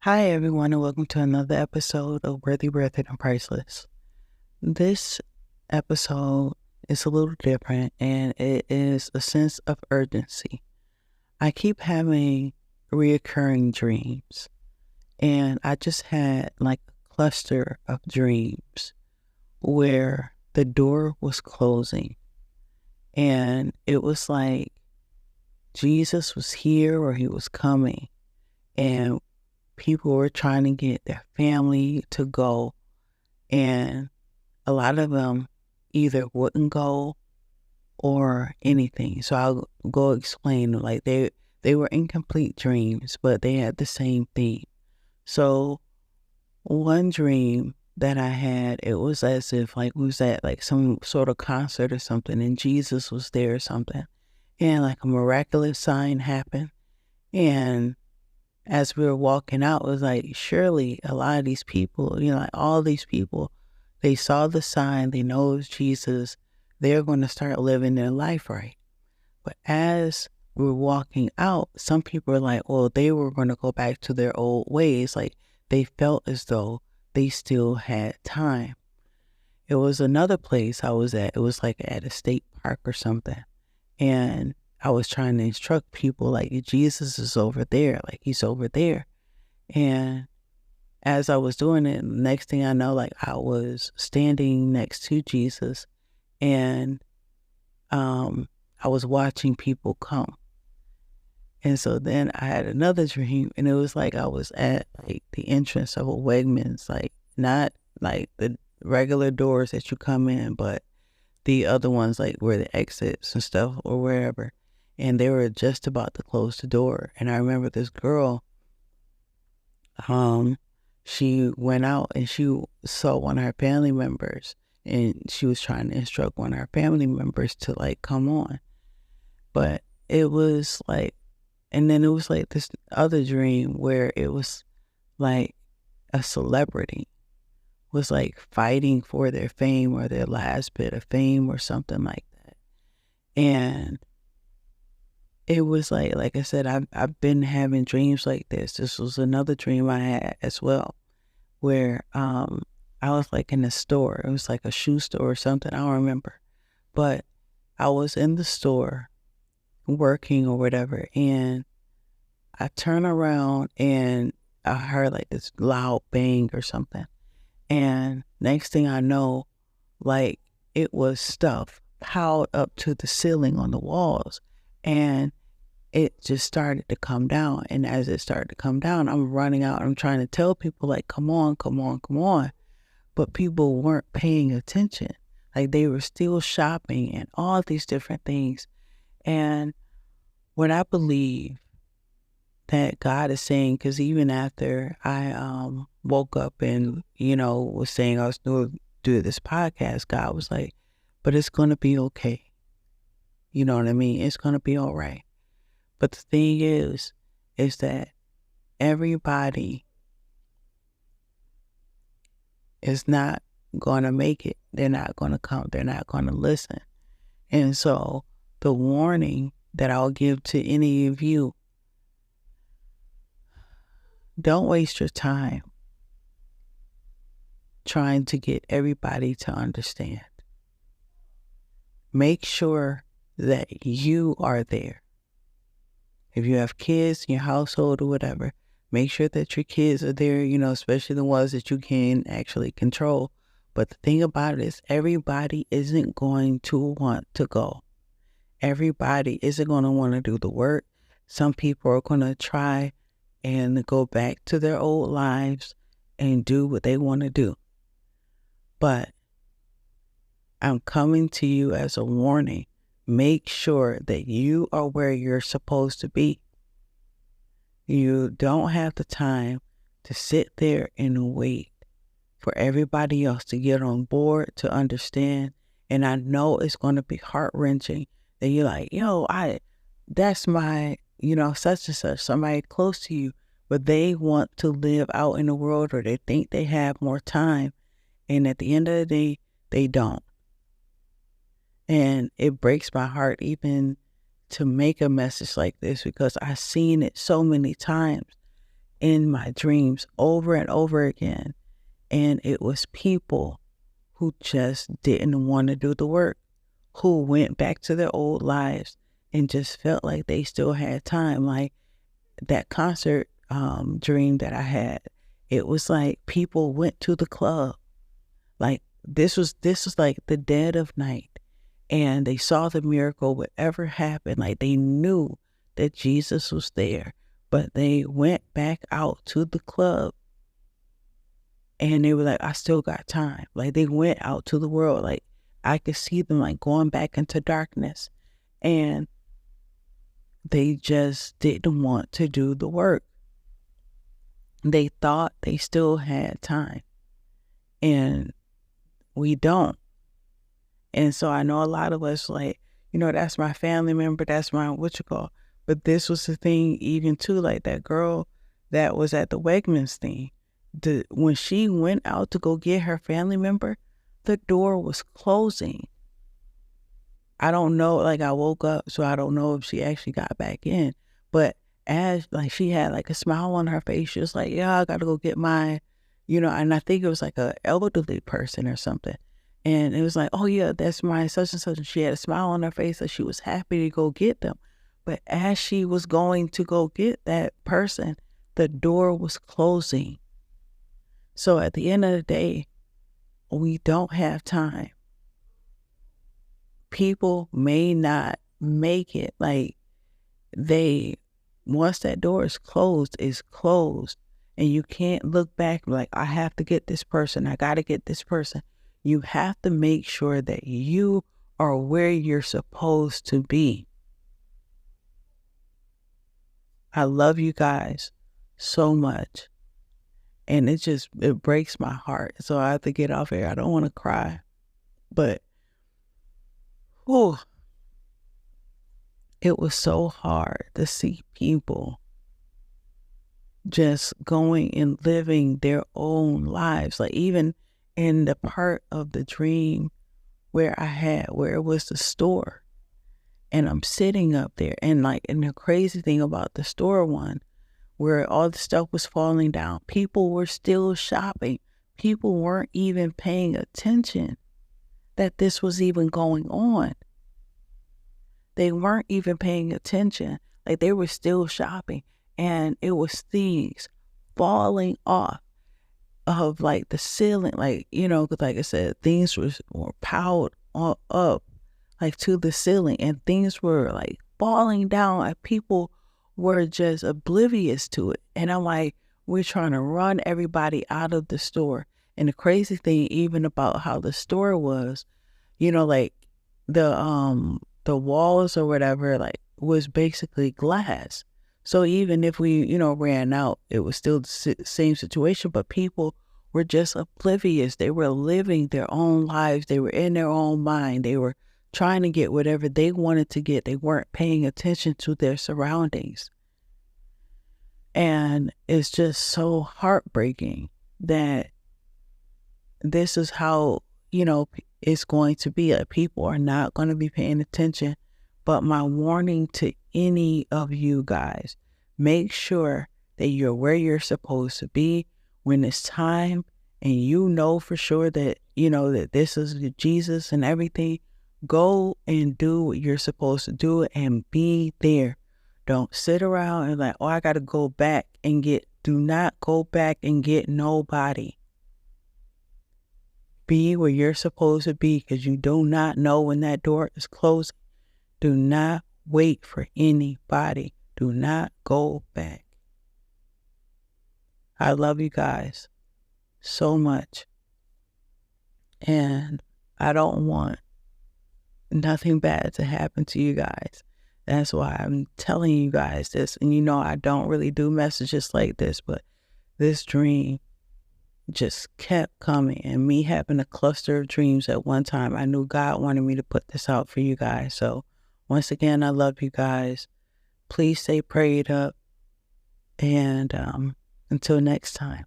Hi, everyone, and welcome to another episode of Worthyworthitpriceless. This episode is a little different, and it is a sense of urgency. I keep having reoccurring dreams, and I just had like a cluster of dreams where the door was closing, and it was like Jesus was here or he was coming, and people were trying to get their family to go, and a lot of them either wouldn't go or anything. So I'll go explain. Like they were incomplete dreams, but they had the same theme. So one dream that I had, it was as if like we was at like some sort of concert or something, and Jesus was there or something, and like a miraculous sign happened. And as we were walking out, it was like, surely a lot of these people, like all these people, they saw the sign, they know it's Jesus, they're going to start living their life right. But as we were walking out, some people were like, well, they were going to go back to their old ways. Like they felt as though they still had time. It was another place I was at. It was like at a state park or something. And I was trying to instruct people like Jesus is over there, like he's over there. And as I was doing it, next thing I know, like I was standing next to Jesus, and I was watching people come. And so then I had another dream, and it was like I was at like the entrance of a Wegmans, like not like the regular doors that you come in, but the other ones like where the exits and stuff or wherever. And they were just about to close the door. And I remember this girl, she went out and she saw one of her family members, and she was trying to instruct one of her family members to like come on. But it was like, and then it was like this other dream where it was like a celebrity was like fighting for their fame or their last bit of fame or something like that. And it was like I said, I've been having dreams like this. This was another dream I had as well, where I was like in a store. It was like a shoe store or something. I don't remember, but I was in the store working or whatever, and I turned around and I heard like this loud bang or something. And next thing I know, like it was stuff piled up to the ceiling on the walls, and it just started to come down. And as it started to come down, I'm running out. I'm trying to tell people like, come on, come on, come on. But people weren't paying attention. Like they were still shopping and all these different things. And what I believe that God is saying, because even after I woke up and, was saying I was going to do this podcast, God was like, but it's going to be okay. You know what I mean? It's going to be all right. But the thing is that everybody is not going to make it. They're not going to come. They're not going to listen. And so the warning that I'll give to any of you, don't waste your time trying to get everybody to understand. Make sure that you are there. If you have kids in your household or whatever, make sure that your kids are there, especially the ones that you can actually control. But the thing about it is everybody isn't going to want to go. Everybody isn't going to want to do the work. Some people are going to try and go back to their old lives and do what they want to do. But I'm coming to you as a warning. Make sure that you are where you're supposed to be. You don't have the time to sit there and wait for everybody else to get on board, to understand. And I know it's going to be heart-wrenching that you're like, that's my, such and such, somebody close to you, but they want to live out in the world, or they think they have more time. And at the end of the day, they don't. And it breaks my heart even to make a message like this, because I've seen it so many times in my dreams over and over again. And it was people who just didn't want to do the work, who went back to their old lives and just felt like they still had time. Like that concert dream that I had, it was like people went to the club. Like this was like the dead of night, and they saw the miracle, whatever happened. Like they knew that Jesus was there, but they went back out to the club and they were like, I still got time. Like they went out to the world. Like I could see them like going back into darkness, and they just didn't want to do the work. They thought they still had time, and we don't. And so I know a lot of us like, that's my family member, that's my but this was the thing even too, like that girl that was at the Wegmans thing. When she went out to go get her family member, the door was closing. I don't know, like I woke up, so I don't know if she actually got back in. But as like she had like a smile on her face, she was like, yeah, I gotta go get my, and I think it was like a elderly person or something. And it was like, oh yeah, that's my such and such. And she had a smile on her face that she was happy to go get them. But as she was going to go get that person, the door was closing. So at the end of the day, we don't have time. People may not make it. Like once that door is closed, it's closed. And you can't look back like, I have to get this person. I got to get this person. You have to make sure that you are where you're supposed to be. I love you guys so much. And it breaks my heart. So I have to get off here. I don't want to cry. But, it was so hard to see people just going and living their own lives. Like even in the part of the dream where it was the store, and I'm sitting up there, and the crazy thing about the store one, where all the stuff was falling down, people were still shopping. People weren't even paying attention that this was even going on. They weren't even paying attention. Like they were still shopping, and it was things falling off of like the ceiling, like, because like I said, things were piled up like to the ceiling, and things were like falling down. Like people were just oblivious to it. And I'm like, we're trying to run everybody out of the store. And the crazy thing, even about how the store was, like the walls or whatever, like was basically glass. So even if we, ran out, it was still the same situation, but people were just oblivious. They were living their own lives. They were in their own mind. They were trying to get whatever they wanted to get. They weren't paying attention to their surroundings. And it's just so heartbreaking that this is how, it's going to be. Like people are not going to be paying attention. But my warning to any of you guys, make sure that you're where you're supposed to be when it's time, and for sure that, that this is Jesus and everything. Go and do what you're supposed to do and be there. Don't sit around and like, oh, I got to go back and do not go back and get nobody. Be where you're supposed to be, because you do not know when that door is closing. Do not wait for anybody. Do not go back. I love you guys so much. And I don't want nothing bad to happen to you guys. That's why I'm telling you guys this. And I don't really do messages like this, but this dream just kept coming, and me having a cluster of dreams at one time, I knew God wanted me to put this out for you guys. So once again, I love you guys. Please stay prayed up, and until next time.